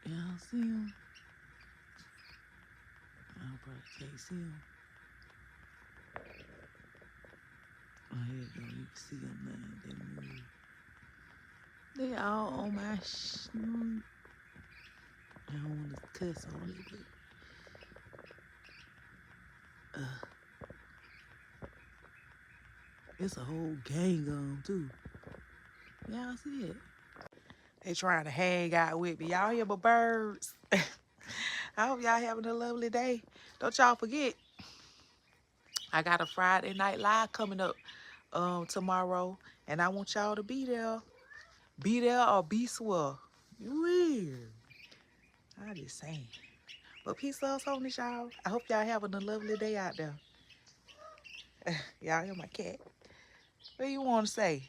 Y'all see him? I probably can't see him. Oh, here you go. You can see them now. They move. They all on my I don't want to cuss on it, but it's a whole gang on too. Y'all see it? They trying to hang out with me. Y'all hear my birds? I hope y'all having a lovely day. Don't y'all forget, I got a Friday night live coming up tomorrow, and I want y'all to be there. Be there or be swell. Weird. I just saying. But peace loves on this, y'all. I hope y'all having a lovely day out there. Y'all hear my cat? What do you want to say?